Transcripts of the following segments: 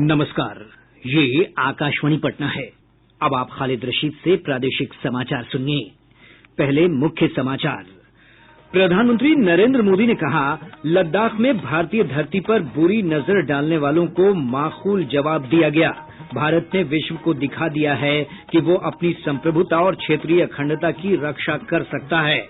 नमस्कार, ये आकाशवाणी पटना है। अब आप खालिद रशीद से प्रादेशिक समाचार सुनिए। पहले मुख्य समाचार। प्रधानमंत्री नरेंद्र मोदी ने कहा, लद्दाख में भारतीय धरती पर बुरी नजर डालने वालों को माखूल जवाब दिया गया। भारत ने विश्व को दिखा दिया है कि वो अपनी संप्रभुता और क्षेत्रीय अखंडता की रक्षा कर सकता है।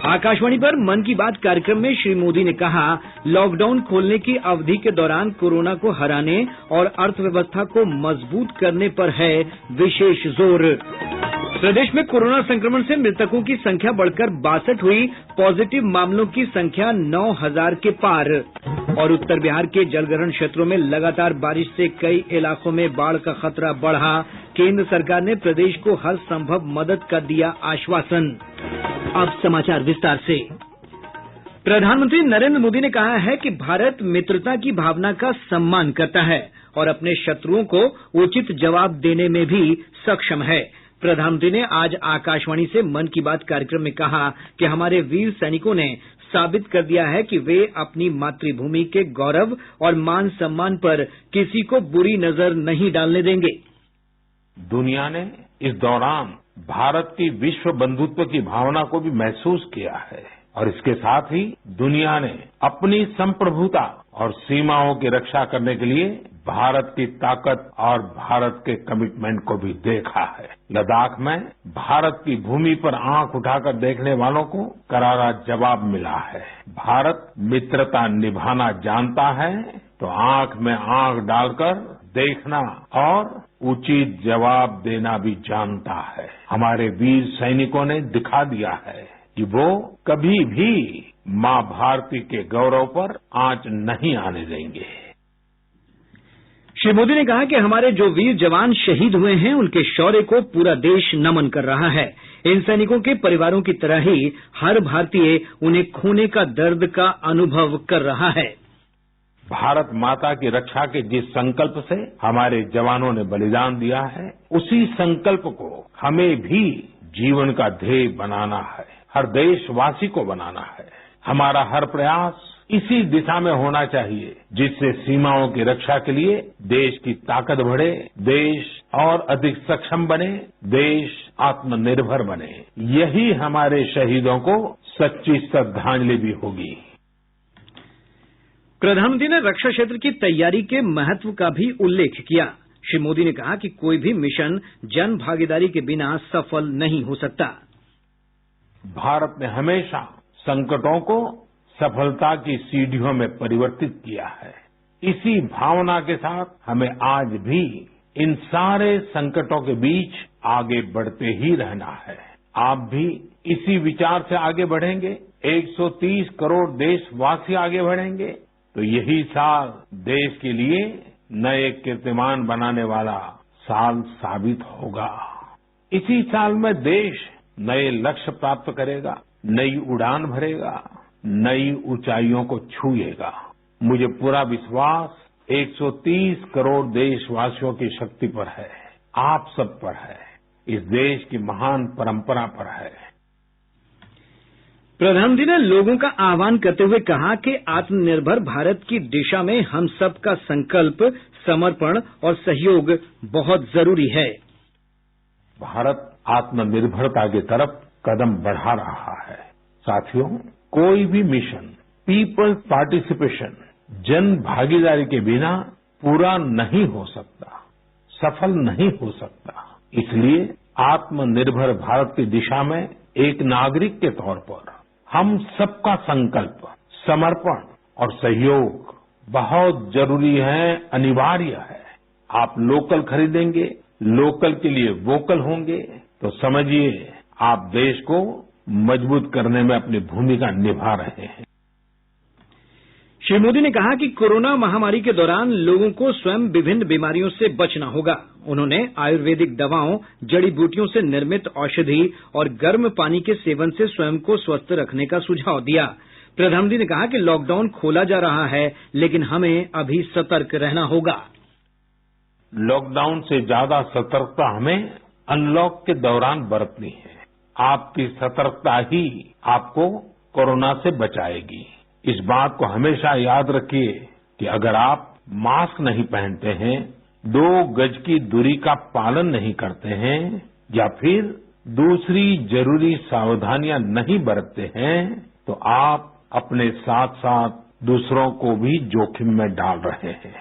आकाशवाणी पर मन की बात कार्यक्रम में श्री मोदी ने कहा, लॉकडाउन खोलने की अवधि के दौरान कोरोना को हराने और अर्थव्यवस्था को मजबूत करने पर है विशेष जोर। प्रदेश में कोरोना संक्रमण से मृतकों की संख्या बढ़कर 62 हुई। पॉजिटिव मामलों की संख्या 9,000 के पार। और उत्तर बिहार के जलग्रहण क्षेत्रों में लगातार बारिश से कई इलाकों में बाढ़ का खतरा बढ़ा। केंद्र सरकार ने प्रदेश को हर संभव मदद का दिया आश्वासन। अब समाचार विस्तार से। प्रधानमंत्री नरेंद्र मोदी ने कहा है कि भारत मित्रता की भावना का सम्मान करता है और अपने शत्रुओं को उचित जवाब देने में भी सक्षम है। प्रधानमंत्री ने आज आकाशवाणी से मन की बात कार्यक्रम में कहा कि हमारे वीर सैनिकों ने साबित कर दिया है कि वे अपनी मातृभूमि के गौरव और मान सम्मान पर किसी को बुरी नजर नहीं डालने देंगे। दुनिया ने इस दौरान भारत की विश्व बंधुत्व की भावना को भी महसूस किया है और इसके साथ ही दुनिया ने अपनी संप्रभुता और सीमाओं की रक्षा करने के लिए भारत की ताकत और भारत के कमिटमेंट को भी देखा है। लद्दाख में भारत की भूमि पर आंख उठाकर देखने वालों को करारा जवाब मिला है। भारत मित्रता निभाना जानता है तो आंख में आंख डालकर देखना और उचित जवाब देना भी जानता है। हमारे वीर सैनिकों ने दिखा दिया है कि वो कभी भी मां भारती के गौरव पर आंच नहीं आने देंगे। श्री मोदी ने कहा कि हमारे जो वीर जवान शहीद हुए हैं, उनके शौर्य को पूरा देश नमन कर रहा है। इन सैनिकों के परिवारों की तरह ही हर भारतीय उन्हें खोने का दर्द का अनुभव कर रहा है। भारत माता की रक्षा के जिस संकल्प से हमारे जवानों ने बलिदान दिया है, उसी संकल्प को हमें भी जीवन का ध्येय बनाना है, हर देशवासी को बनाना है। हमारा हर प्रयास इसी दिशा में होना चाहिए जिससे सीमाओं की रक्षा के लिए देश की ताकत बढ़े, देश और अधिक सक्षम बने, देश आत्मनिर्भर बने। यही हमारे शहीदों को सच्ची श्रद्धांजलि भी होगी। प्रधानमंत्री ने रक्षा क्षेत्र की तैयारी के महत्व का भी उल्लेख किया। श्री मोदी ने कहा कि कोई भी मिशन जन भागीदारी के बिना सफल नहीं हो सकता। भारत ने हमेशा संकटों को सफलता की सीढ़ियों में परिवर्तित किया है। इसी भावना के साथ हमें आज भी इन सारे संकटों के बीच आगे बढ़ते ही रहना है। आप भी इसी विचार से आगे बढ़ेंगे, 130 करोड़ देशवासी आगे बढ़ेंगे तो यही साल देश के लिए नए कीर्तिमान बनाने वाला साल साबित होगा। इसी साल में देश नए लक्ष्य प्राप्त करेगा, नई उड़ान भरेगा, नई ऊंचाइयों को छुएगा। मुझे पूरा विश्वास 130 करोड़ देशवासियों की शक्ति पर है, आप सब पर है, इस देश की महान परंपरा पर है। प्रधानमंत्री ने लोगों का आह्वान करते हुए कहा कि आत्मनिर्भर भारत की दिशा में हम सबका संकल्प, समर्पण और सहयोग बहुत जरूरी है। भारत आत्मनिर्भरता की तरफ कदम बढ़ा रहा है। साथियों, कोई भी मिशन पीपल पार्टिसिपेशन, जन भागीदारी के बिना पूरा नहीं हो सकता, सफल नहीं हो सकता। इसलिए आत्मनिर्भर भारत की दिशा में एक नागरिक के तौर पर हम सबका संकल्प, समर्पण और सहयोग बहुत जरूरी है, अनिवार्य है। आप लोकल खरीदेंगे, लोकल के लिए वोकल होंगे तो समझिए आप देश को मजबूत करने में अपनी भूमिका निभा रहे हैं। श्री मोदी ने कहा कि कोरोना महामारी के दौरान लोगों को स्वयं विभिन्न बीमारियों से बचना होगा। उन्होंने आयुर्वेदिक दवाओं, जड़ी बूटियों से निर्मित औषधि और गर्म पानी के सेवन से स्वयं को स्वस्थ रखने का सुझाव दिया। प्रधानमंत्री ने कहा कि लॉकडाउन खोला जा रहा है, लेकिन हमें अभी सतर्क रहना होगा। लॉकडाउन से ज्यादा सतर्कता हमें अनलॉक के दौरान बरतनी है। आपकी सतर्कता ही आपको कोरोना से बचाएगी। इस बात को हमेशा याद रखिए कि अगर आप मास्क नहीं पहनते हैं, 2 गज की दूरी का पालन नहीं करते हैं या फिर दूसरी जरूरी सावधानियां नहीं बरतते हैं, तो आप अपने साथ साथ दूसरों को भी जोखिम में डाल रहे हैं,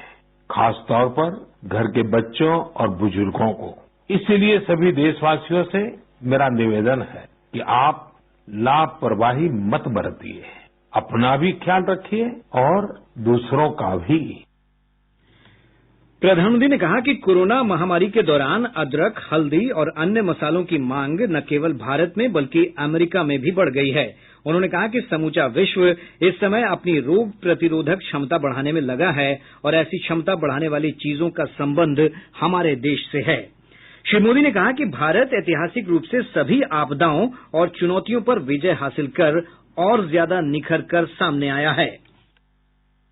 खासतौर पर घर के बच्चों और बुजुर्गों को। इसीलिए सभी देशवासियों से मेरा निवेदन है कि आप लापरवाही मत बरतिए, अपना भी ख्याल रखिए और दूसरों का भी। प्रधानमंत्री ने कहा कि कोरोना महामारी के दौरान अदरक, हल्दी और अन्य मसालों की मांग न केवल भारत में बल्कि अमेरिका में भी बढ़ गई है। उन्होंने कहा कि समूचा विश्व इस समय अपनी रोग प्रतिरोधक क्षमता बढ़ाने में लगा है और ऐसी क्षमता बढ़ाने वाली चीजों का संबंध हमारे देश से है। श्री मोदी ने कहा कि भारत ऐतिहासिक रूप से सभी आपदाओं और चुनौतियों पर विजय हासिल कर और ज्यादा निखर कर सामने आया है।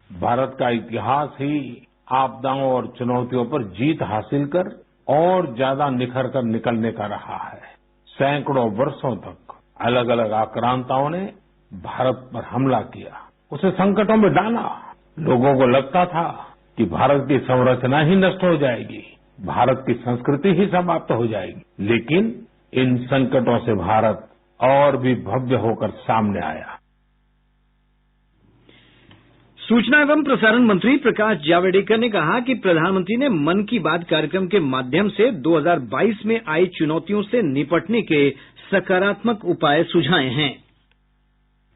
भारत का इतिहास ही आपदाओं और चुनौतियों पर जीत हासिल कर और ज्यादा निखर कर निकलने का रहा है। सैकड़ों वर्षों तक अलग अलग आक्रांताओं ने भारत पर हमला किया, उसे संकटों में डाला। लोगों को लगता था कि भारत की संरचना ही नष्ट हो जाएगी, भारत की संस्कृति ही समाप्त हो जाएगी, लेकिन इन संकटों से भारत और भी भव्य होकर सामने आया। सूचना एवं प्रसारण मंत्री प्रकाश जावड़ेकर ने कहा कि प्रधानमंत्री ने मन की बात कार्यक्रम के माध्यम से 2022 में आई चुनौतियों से निपटने के सकारात्मक उपाय सुझाए हैं।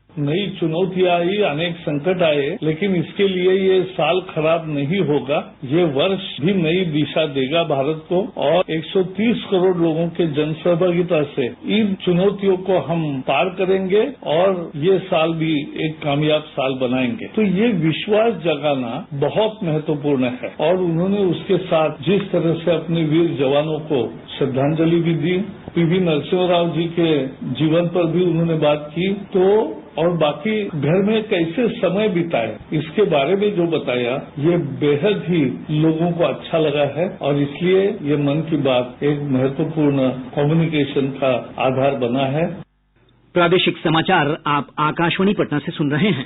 नई चुनौतियां आई, अनेक संकट आए, लेकिन इसके लिए ये साल खराब नहीं होगा। ये वर्ष भी नई दिशा देगा भारत को, और 130 करोड़ लोगों के जनसहभागिता से इन चुनौतियों को हम पार करेंगे और ये साल भी एक कामयाब साल बनाएंगे। तो ये विश्वास जगाना बहुत महत्वपूर्ण है, और उन्होंने उसके साथ जिस तरह से अपने वीर जवानों को श्रद्धांजलि भी दी, पीवी नरसिम्हा राव जी के जीवन पर भी उन्होंने बात की, तो और बाकी घर में कैसे समय बिताए इसके बारे में जो बताया, ये बेहद ही लोगों को अच्छा लगा है, और इसलिए ये मन की बात एक महत्वपूर्ण कम्युनिकेशन का आधार बना है। प्रादेशिक समाचार आप आकाशवाणी पटना से सुन रहे हैं।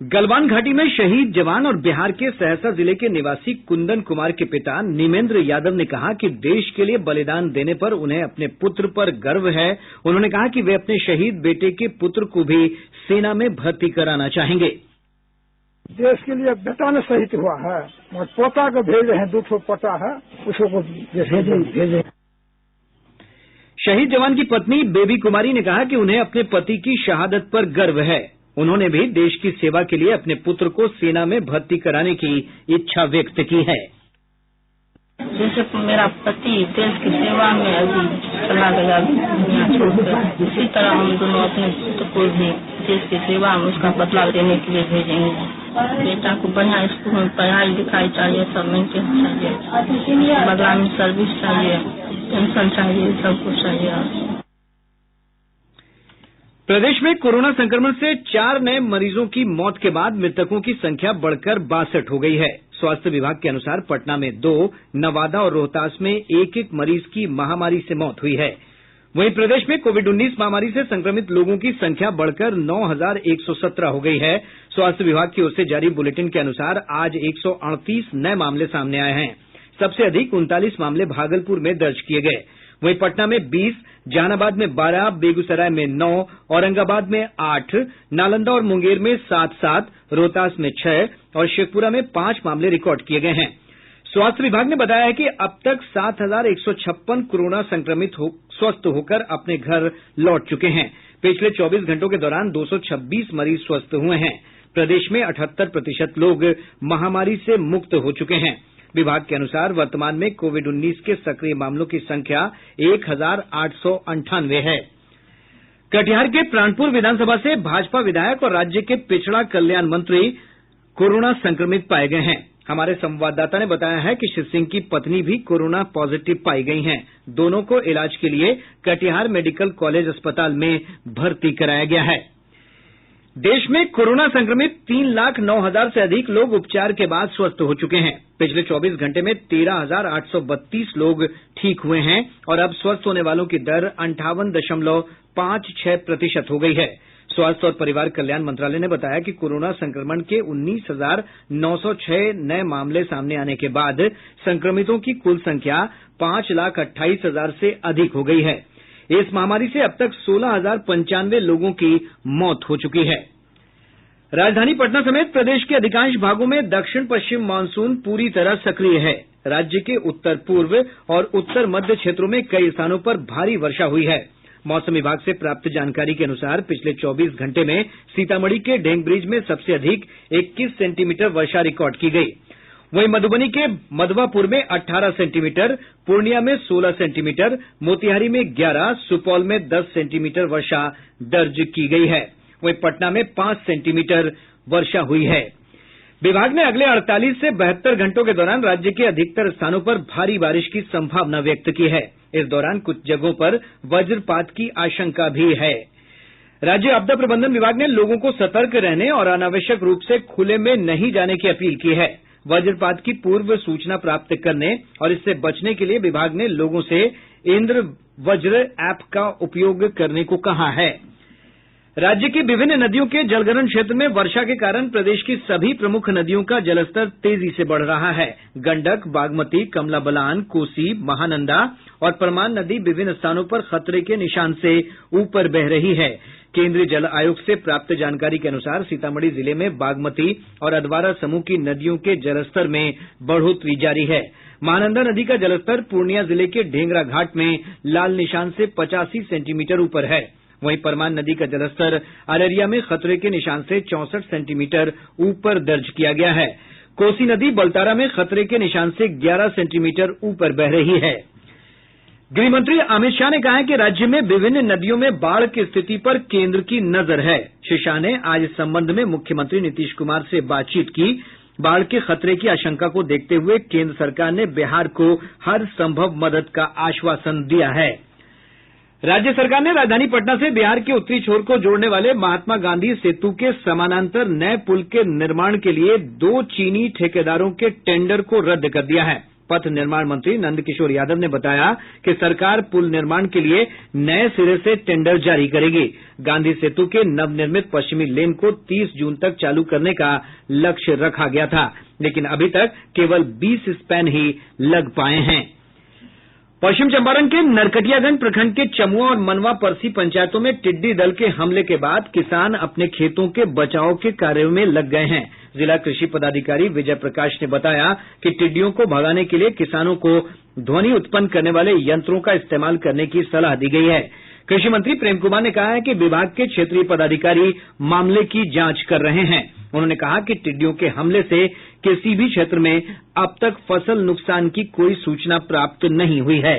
गलवान घाटी में शहीद जवान और बिहार के सहरसा जिले के निवासी कुंदन कुमार के पिता निमेंद्र यादव ने कहा कि देश के लिए बलिदान देने पर उन्हें अपने पुत्र पर गर्व है। उन्होंने कहा कि वे अपने शहीद बेटे के पुत्र को भी सेना में भर्ती कराना चाहेंगे। देश के लिए बेटा ने शहीद हुआ है, और पोता को भेजे हैं, 2 पोता है, उसको भेजे। शहीद जवान की पत्नी बेबी कुमारी ने कहा कि उन्हें अपने पति की शहादत पर गर्व है। उन्होंने भी देश की सेवा के लिए अपने पुत्र को सेना में भर्ती कराने की इच्छा व्यक्त की है। जैसे मेरा पति देश की सेवा में अभी चला गया दुनिया छोड़कर, इसी तरह हम दोनों अपने पुत्र को भी देश की सेवा में उसका बदला देने के लिए भेजेंगे। बेटा को बढ़िया स्कूल में पढ़ाई लिखाई चाहिए, सब मेंटेन चाहिए, बदला में सर्विस चाहिए, पेंशन चाहिए, सब कुछ चाहिए। प्रदेश में कोरोना संक्रमण से 4 नए मरीजों की मौत के बाद मृतकों की संख्या बढ़कर 62 हो गई है। स्वास्थ्य विभाग के अनुसार पटना में 2, नवादा और रोहतास में 1-1 मरीज की महामारी से मौत हुई है। वहीं प्रदेश में कोविड-19 महामारी से संक्रमित लोगों की संख्या बढ़कर 9,117 हो गई है। स्वास्थ्य विभाग की ओर से जारी बुलेटिन के अनुसार आज 138 नए मामले सामने आए हैं। सबसे अधिक 39 मामले भागलपुर में दर्ज किए गए। वहीं पटना में 20, जहानाबाद में 12, बेगूसराय में 9, औरंगाबाद में 8, नालंदा और मुंगेर में 7-7, रोहतास में 6 और शेखपुरा में 5 मामले रिकॉर्ड किए गए हैं। स्वास्थ्य विभाग ने बताया है कि अब तक 7,156 कोरोना संक्रमित स्वस्थ होकर अपने घर लौट चुके हैं। पिछले 24 घंटों के दौरान 226 मरीज स्वस्थ हुए हैं। प्रदेश में 78% लोग महामारी से मुक्त हो चुके हैं। विभाग के अनुसार वर्तमान में कोविड-19 के सक्रिय मामलों की संख्या 1,898 है। कटिहार के प्राणपुर विधानसभा से भाजपा विधायक और राज्य के पिछड़ा कल्याण मंत्री कोरोना संक्रमित पाए गए हैं। हमारे संवाददाता ने बताया है कि श्री सिंह की पत्नी भी कोरोना पॉजिटिव पाई गई हैं। दोनों को इलाज के लिए कटिहार मेडिकल कॉलेज अस्पताल में भर्ती कराया गया है। देश में कोरोना संक्रमित 3,09,000 से अधिक लोग उपचार के बाद स्वस्थ हो चुके हैं। पिछले 24 घंटे में 13,832 लोग ठीक हुए हैं और अब स्वस्थ होने वालों की दर 58.56% हो गई है। स्वास्थ्य और परिवार कल्याण मंत्रालय ने बताया कि कोरोना संक्रमण के 19,906 नए मामले सामने आने के बाद संक्रमितों की कुल संख्या 5,28,000 से अधिक हो गई है। इस महामारी से अब तक 16,095 लोगों की मौत हो चुकी है। राजधानी पटना समेत प्रदेश के अधिकांश भागों में दक्षिण पश्चिम मानसून पूरी तरह सक्रिय है। राज्य के उत्तर पूर्व और उत्तर मध्य क्षेत्रों में कई स्थानों पर भारी वर्षा हुई है। मौसम विभाग से प्राप्त जानकारी के अनुसार पिछले 24 घंटे में सीतामढ़ी के ढेंग ब्रिज में सबसे अधिक 21 सेंटीमीटर वर्षा रिकॉर्ड की गयी। वहीं मधुबनी के मधवापुर में 18 सेंटीमीटर, पूर्णिया में 16 सेंटीमीटर, मोतिहारी में 11, सुपौल में 10 सेंटीमीटर वर्षा दर्ज की गयी है। वहीं पटना में 5 सेंटीमीटर वर्षा हुई है। विभाग ने अगले 48 से 72 घंटों के दौरान राज्य के अधिकतर स्थानों पर भारी बारिश की संभावना व्यक्त की है। इस दौरान कुछ जगहों पर वज्रपात की आशंका भी है। राज्य आपदा प्रबंधन विभाग ने लोगों को सतर्क रहने और अनावश्यक रूप से खुले में नहीं जाने की अपील की है। वज्रपात की पूर्व सूचना प्राप्त करने और इससे बचने के लिए विभाग ने लोगों से इंद्र वज्र ऐप का उपयोग करने को कहा है। राज्य की विभिन्न नदियों के जलग्रहण क्षेत्र में वर्षा के कारण प्रदेश की सभी प्रमुख नदियों का जलस्तर तेजी से बढ़ रहा है। गंडक, बागमती, कमला बलान, कोसी, महानंदा और परमान नदी विभिन्न स्थानों पर खतरे के निशान से ऊपर बह रही है। केंद्रीय जल आयोग से प्राप्त जानकारी के अनुसार सीतामढ़ी जिले में बागमती और अधवारा समूह की नदियों के जलस्तर में बढ़ोतरी जारी है। महानंदा नदी का जलस्तर पूर्णिया जिले के ढेंगरा घाट में लाल निशान से 85 सेंटीमीटर ऊपर है। वहीं परमान नदी का जलस्तर अररिया में खतरे के निशान से 64 सेंटीमीटर ऊपर दर्ज किया गया है। कोसी नदी बलतारा में खतरे के निशान से 11 सेंटीमीटर ऊपर बह रही है। गृह मंत्री अमित शाह ने कहा है कि राज्य में विभिन्न नदियों में बाढ़ की स्थिति पर केंद्र की नजर है। श्री शाह ने आज इस संबंध में मुख्यमंत्री नीतीश कुमार से बातचीत की। बाढ़ के खतरे की आशंका को देखते हुए केंद्र सरकार ने बिहार को हर संभव मदद का आश्वासन दिया है। राज्य सरकार ने राजधानी पटना से बिहार के उत्तरी छोर को जोड़ने वाले महात्मा गांधी सेतु के समानांतर नए पुल के निर्माण के लिए 2 चीनी ठेकेदारों के टेंडर को रद्द कर दिया है। पथ निर्माण मंत्री नंदकिशोर यादव ने बताया कि सरकार पुल निर्माण के लिए नए सिरे से टेंडर जारी करेगी। गांधी सेतु के नवनिर्मित पश्चिमी लेन को 30 जून तक चालू करने का लक्ष्य रखा गया था, लेकिन अभी तक केवल 20 स्पैन ही लग पाए हैं। पश्चिम चंपारण के नरकटियागंज प्रखंड के चमुआ और मनवा परसी पंचायतों में टिड्डी दल के हमले के बाद किसान अपने खेतों के बचाव के कार्यों में लग गए हैं। जिला कृषि पदाधिकारी विजय प्रकाश ने बताया कि टिड्डियों को भगाने के लिए किसानों को ध्वनि उत्पन्न करने वाले यंत्रों का इस्तेमाल करने की सलाह दी गई है। कृषि मंत्री प्रेम कुमार ने कहा है कि विभाग के क्षेत्रीय पदाधिकारी मामले की जांच कर रहे हैं। उन्होंने कहा कि टिड्डियों के हमले से किसी भी क्षेत्र में अब तक फसल नुकसान की कोई सूचना प्राप्त नहीं हुई है।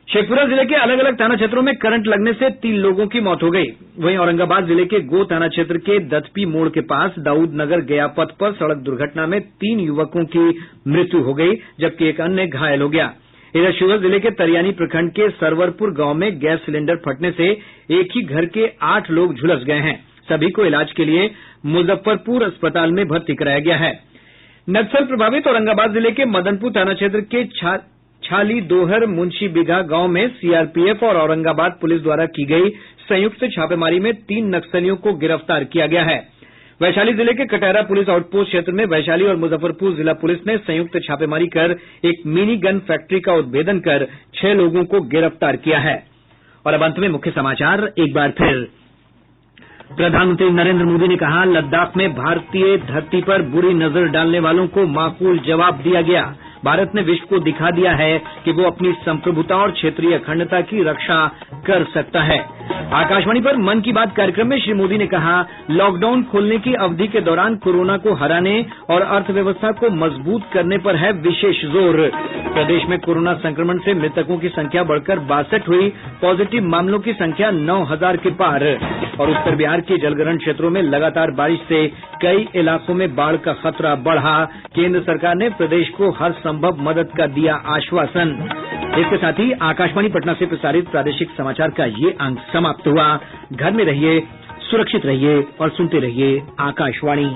शेखपुरा जिले के अलग अलग थाना क्षेत्रों में करंट लगने से 3 लोगों की मौत हो गई। वहीं औरंगाबाद जिले के गो थाना क्षेत्र के दतपी मोड़ के पास दाऊद नगर गया पथ पर सड़क दुर्घटना में 3 युवकों की मृत्यु हो गई, जबकि एक अन्य घायल हो गया। इधर शिवहर जिले के तरियानी प्रखंड के सरवरपुर गांव में गैस सिलेंडर फटने से एक ही घर के 8 लोग झुलस गए हैं। सभी को इलाज के लिए मुजफ्फरपुर अस्पताल में भर्ती कराया गया है। नक्सल प्रभावित औरंगाबाद जिले के मदनपुर थाना क्षेत्र के छाली दोहर मुंशी बिघा गांव में सीआरपीएफ और औरंगाबाद पुलिस द्वारा की गई संयुक्त छापेमारी में 3 नक्सलियों को गिरफ्तार किया गया है। वैशाली जिले के कटहरा पुलिस आउटपोस्ट क्षेत्र में वैशाली और मुजफ्फरपुर जिला पुलिस ने संयुक्त छापेमारी कर एक मिनी गन फैक्ट्री का उद्भेदन कर 6 लोगों को गिरफ्तार किया है। और अब अंत में मुख्य समाचार एक बार फिर। प्रधानमंत्री नरेंद्र मोदी ने कहा, लद्दाख में भारतीय धरती पर बुरी नजर डालने वालों को माकूल जवाब दिया गया। भारत ने विश्व को दिखा दिया है कि वो अपनी संप्रभुता और क्षेत्रीय अखंडता की रक्षा कर सकता है। आकाशवाणी पर मन की बात कार्यक्रम में श्री मोदी ने कहा, लॉकडाउन खोलने की अवधि के दौरान कोरोना को हराने और अर्थव्यवस्था को मजबूत करने पर है विशेष जोर। प्रदेश में कोरोना संक्रमण से मृतकों की संख्या बढ़कर 62 हुई। पॉजिटिव मामलों की संख्या 9,000 के पार। और उत्तर बिहार के जलग्रहण क्षेत्रों में लगातार बारिश से कई इलाकों में बाढ़ का खतरा बढ़ा। केंद्र सरकार ने प्रदेश को हर संभव मदद का दिया आश्वासन। इसके साथ ही आकाशवाणी पटना से प्रसारित प्रादेशिक समाचार का ये अंक समाप्त हुआ। घर में रहिए, सुरक्षित रहिए और सुनते रहिए आकाशवाणी।